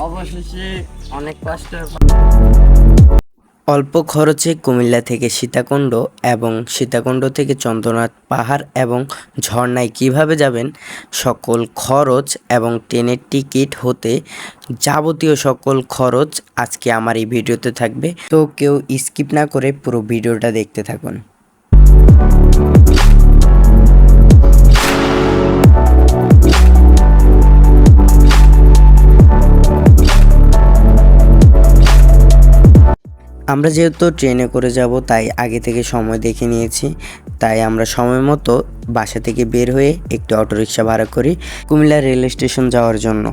অবশেষে অনেক কষ্টের অল্প খরচে কুমিল্লা থেকে সীতাকুণ্ড এবং সীতাকুণ্ড থেকে চন্দ্রনাথ পাহাড় এবং ঝর্ণায় কিভাবে যাবেন, সকল খরচ এবং ট্রেনের টিকিট হতে যাবতীয় সকল খরচ আজকে আমার এই ভিডিওতে থাকবে। তো কেউ স্কিপ না করে পুরো ভিডিওটা দেখতে থাকুন। আমরা যেহেতু ট্রেনে করে যাব তাই আগে থেকে সময় দেখে নিয়েছি, তাই আমরা সময় মতো বাসা থেকে বের হয়ে একটি অটোরিকশা ভাড়া করি কুমিল্লা রেল স্টেশন যাওয়ার জন্য।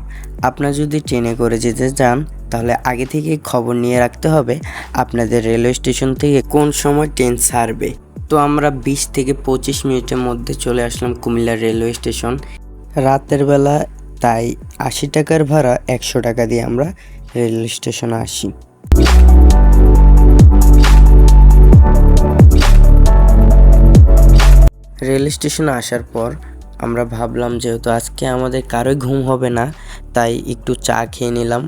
আপনারা যদি ট্রেনে করে যেতে চান তাহলে আগে থেকে খবর নিয়ে রাখতে হবে আপনাদের রেলওয়ে স্টেশন থেকে কোন সময় ট্রেন ছাড়বে। তো আমরা 20 থেকে 25 মিনিটের মধ্যে চলে আসলাম কুমিল্লা রেলওয়ে স্টেশন রাতের বেলা, তাই 80 টাকার ভাড়া 100 টাকা দিয়ে আমরা রেল স্টেশনে আসি। রেল স্টেশনে আসার পর আমরা ভাবলাম যেহেতু আজকে আমাদের কারোই ঘুম হবে না, তাই একটু চা খেয়ে নিলাম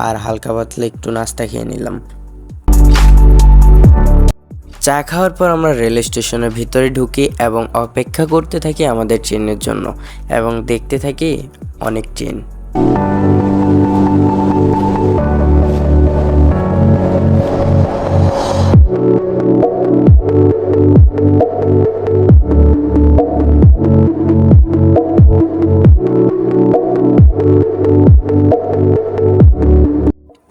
আর হালকা পাতলা একটু নাস্তা খেয়ে নিলাম। চা খাওয়ার পর আমরা রেল স্টেশনের ভিতরে ঢুকি এবং অপেক্ষা করতে থাকি আমাদের ট্রেনের জন্য এবং দেখতে থাকি অনেক ট্রেন।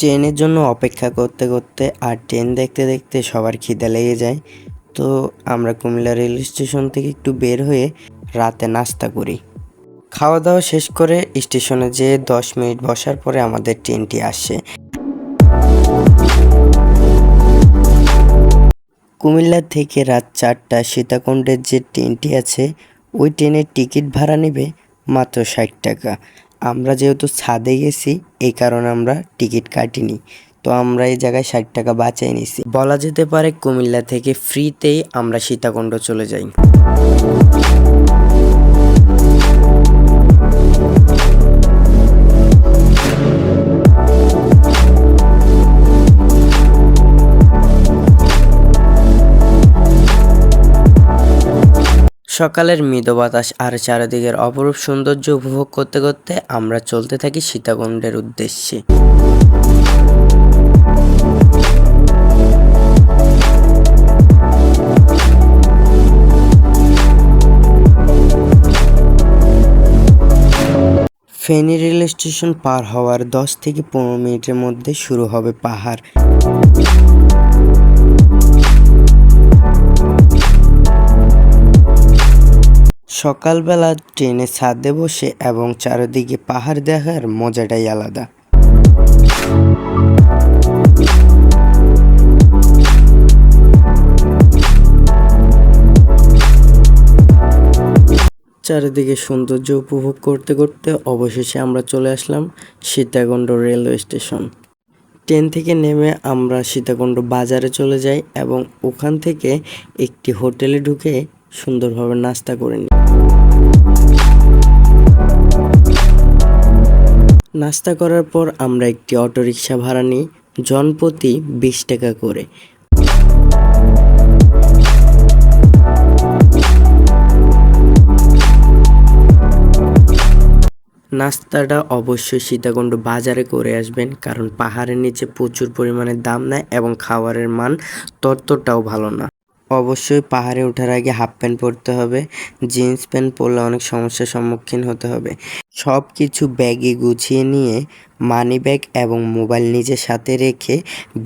ট্রেনের জন্য অপেক্ষা করতে করতে আর ট্রেন দেখতে দেখতে সবার খিদে লেগে যায়। তো আমরা কুমিল্লা রেল স্টেশন থেকে একটু বের হয়ে রাতে নাস্তা করি। খাওয়া দাওয়া শেষ করে স্টেশনে যেয়ে 10 মিনিট বসার পরে আমাদের ট্রেনটি আসে। কুমিল্লা থেকে রাত 4টা সীতাকুণ্ডের যে ট্রেনটি আছে ওই ট্রেনের টিকিট ভাড়া নেবে মাত্র 60 টাকা। আমরা যেহেতু ছাদে গেছি এই কারণে আমরা টিকিট কাটিনি, তো আমরা এই জায়গায় 60 টাকা বাঁচাই নিছি। বলা যেতে পারে কুমিল্লা থেকে ফ্রিতেই আমরা সীতাকুণ্ড চলে যাই। সকালের মৃদু বাতাস আর চারিদিকের অপরূপ সৌন্দর্য উপভোগ করতে করতে আমরা চলতে থাকি সীতাকুণ্ডের উদ্দেশ্যে। ফেনী রেল স্টেশন পার হওয়ার 10 থেকে 15 মিনিটের মধ্যে শুরু হবে পাহাড়। সকালবেলা ট্রেনে ছাদে বসে এবং চারিদিকে পাহাড় দেখার মজাটাই আলাদা। চারিদিকে সৌন্দর্য উপভোগ করতে করতে অবশেষে আমরা চলে আসলাম সীতাকুণ্ড রেলওয়ে স্টেশন। ট্রেন থেকে নেমে আমরা সীতাকুণ্ড বাজারে চলে যাই এবং ওখান থেকে একটি হোটেলে ঢুকে সুন্দরভাবে নাস্তা করে নিই। নাস্তা করার পর আমরা একটি অটোরিকশা ভাড়া নিই, জনপ্রতি 20 টাকা করে। নাস্তাটা অবশ্যই সীতাকুণ্ড বাজারে করে আসবেন, কারণ পাহাড়ের নিচে প্রচুর পরিমাণে দাম নেয় এবং খাবারের মান ততটাও ভালো না। অবশ্যই পাহাড়ে ওঠার আগে হাফ প্যান্ট পরতে হবে, জিন্স প্যান্ট পরলে অনেক সমস্যার সম্মুখীন হতে হবে। সব কিছু ব্যাগে গুছিয়ে নিয়ে মানি ব্যাগ এবং মোবাইল নিজের সাথে রেখে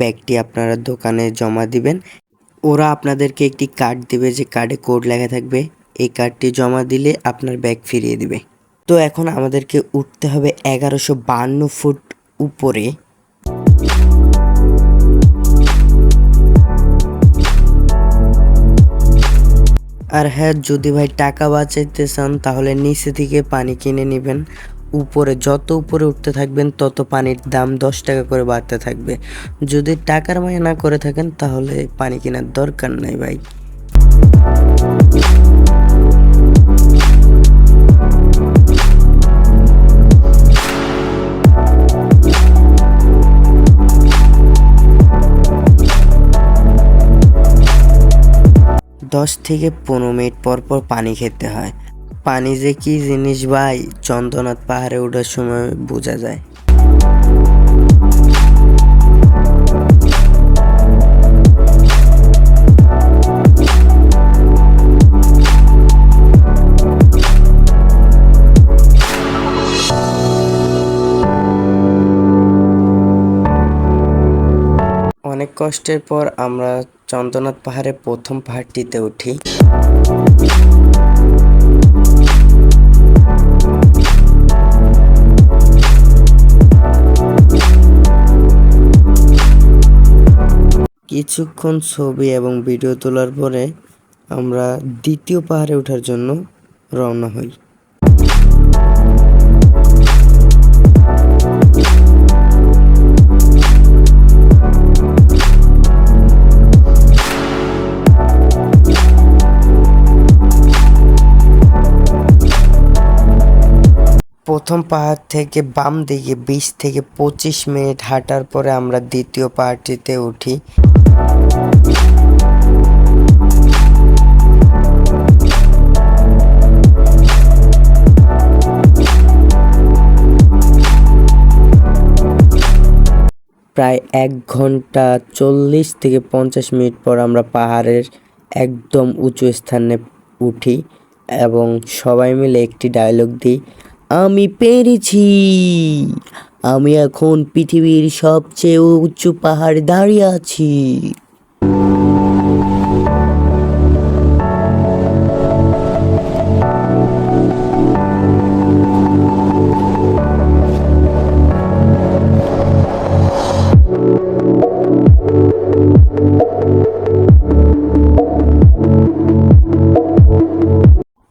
ব্যাগটি আপনারা দোকানে জমা দিবেন। ওরা আপনাদেরকে একটি কার্ড দিবে, যে কার্ডে কোড লেখা থাকবে। এই কার্ডটি জমা দিলে আপনার ব্যাগ ফিরিয়ে দিবে। তো এখন আমাদেরকে উঠতে হবে 1152 ফুট উপরে। আর হ্যাঁ, যদি ভাই টাকা বাঁচাইতে চান তাহলে নিচে থেকে পানি কিনে নেবেন। উপরে যত উপরে উঠতে থাকবেন তত পানির দাম 10 টাকা করে বাড়তে থাকবে। যদি টাকার মায়া না করে থাকেন তাহলে পানি কেনার দরকার নাই ভাই। 10 থেকে 15 মিনিট পর পর পানি খেতে হয়। পানি যে কি জিনিস ভাই, চন্দ্রনাথ পাহাড়ে ওঠার সময় বোঝা যায়। অনেক কষ্টের পর আমরা চন্দ্রনাথ পাহাড়ের প্রথম পাহাড়টিতে উঠি। কিছুক্ষণ ছবি এবং ভিডিও তোলার পরে আমরা দ্বিতীয় পাহাড়ে ওঠার জন্য রওনা হই। প্রথম পাহাড় থেকে বাম দিকে 20 থেকে 25 মিনিট হাঁটার পরে আমরা দ্বিতীয় পাহাড়টিতে উঠি। প্রায় 1 ঘন্টা 40 থেকে 50 মিনিট পর আমরা পাহাড়ের একদম উঁচু স্থানে উঠি এবং সবাই মিলে একটি ডায়লগ দিই, আমি পেরেছি, আমি এখন পৃথিবীর সবচেয়ে উঁচু পাহাড়ে দাঁড়িয়ে আছি।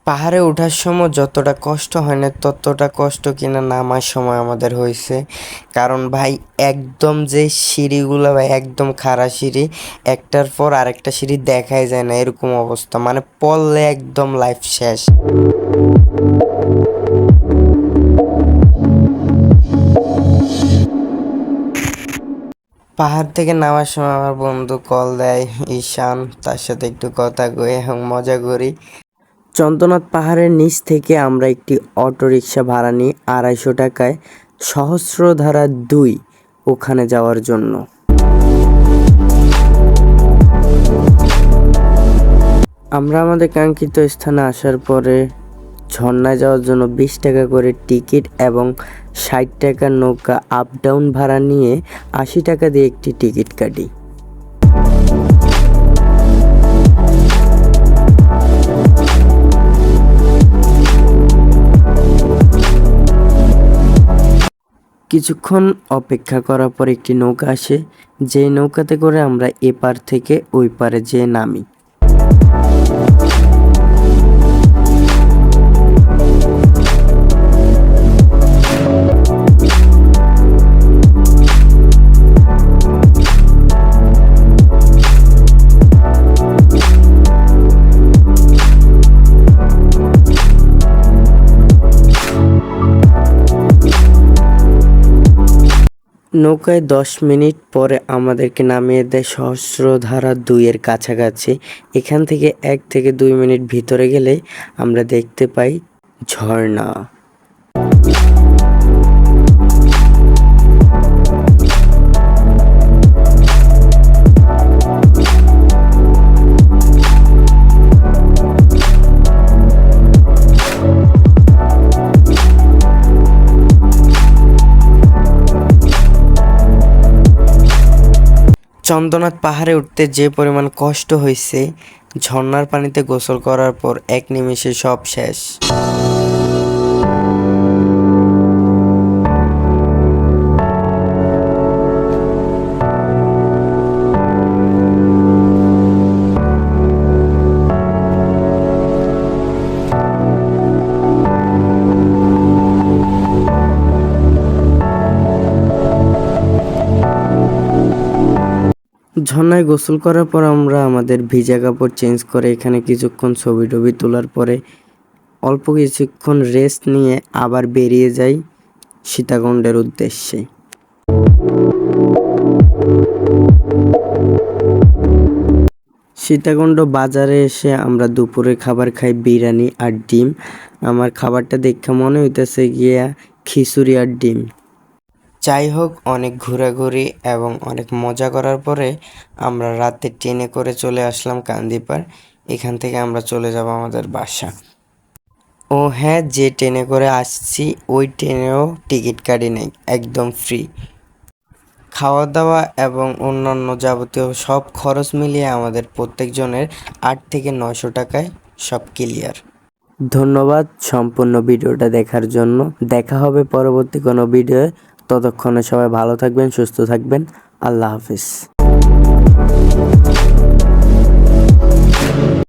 পাহাড়ে ওঠার সময় যতটা কষ্ট হয় না ততটা কষ্ট কিনা নামার সময় আমাদের হয়েছে। কারণ ভাই একদম যে সিঁড়িগুলো ভাই একদম খাড়া সিঁড়ি, একটার পর আরেকটা সিঁড়ি দেখাই যায় না, এরকম অবস্থা, মানে পড়লে একদম লাইফ শেষ। পাহাড় থেকে নামার সময় আমার বন্ধু কল দেয় ঈশান, তার সাথে একটু কথা কই এবং মজা করি। চন্দ্রনাথ পাহাড়ের নিচ থেকে আমরা একটি অটোরিকশা ভাড়া নিই 250 টাকায় সহস্রধারা 2 ওখানে যাওয়ার জন্য। আমরা আমাদের কাঙ্ক্ষিত স্থানে আসার পরে ঝর্ণায় যাওয়ার জন্য 20 টাকা করে টিকিট এবং 60 টাকার নৌকা আপ ডাউন ভাড়া নিয়ে 80 টাকা দিয়ে একটি টিকিট কাটি। কিছুক্ষণ অপেক্ষা করার পর একটি নৌকা আসে, যে নৌকাতে করে আমরা এপার থেকে ওই পারে যেয়ে নামি। নৌকায় 10 মিনিট পরে আমাদেরকে নামিয়ে দেয় সহস্রধারা 2 এর কাছাকাছি। এখান থেকে 1 থেকে 2 মিনিট ভিতরে গেলে আমরা দেখতে পাই ঝর্ণা। চন্দ্রনাথ পাহাড়ে উঠতে যে পরিমাণ কষ্ট হয়েছে, ঝর্ণার পানিতে গোসল করার পর এক নিমেষে সব শেষ। ঝর্ণায় গোসল করার পর আমরা আমাদের ভিজা কাপড় চেঞ্জ করে এখানে কিছুক্ষণ ছবি টবি তোলার পরে অল্প কিছুক্ষণ রেস্ট নিয়ে আবার বেরিয়ে যাই সীতাকুণ্ডের উদ্দেশ্যে। সীতাকুণ্ড বাজারে এসে আমরা দুপুরে খাবার খাই বিরিয়ানি আর ডিম। আমার খাবারটা দেখে মনে হইতেছে গিয়া খিচুড়ি আর ডিম। যাই হোক, অনেক ঘোরাঘুরি এবং অনেক মজা করার পরে আমরা রাতে ট্রেনে করে চলে আসলাম কান্দিপাড়। এখান থেকে আমরা চলে যাব আমাদের বাসা। ও হ্যাঁ, যে ট্রেনে করে আসছি ওই ট্রেনেও টিকিট কাটি নাই, একদম ফ্রি। খাওয়া দাওয়া এবং অন্যান্য যাবতীয় সব খরচ মিলিয়ে আমাদের প্রত্যেকজনের 800 থেকে 900 টাকায় সব ক্লিয়ার। ধন্যবাদ সম্পূর্ণ ভিডিওটা দেখার জন্য। দেখা হবে পরবর্তী কোনো ভিডিওয়ে। ততক্ষণে সবাই ভালো থাকবেন, সুস্থ থাকবেন। আল্লাহ হাফিজ।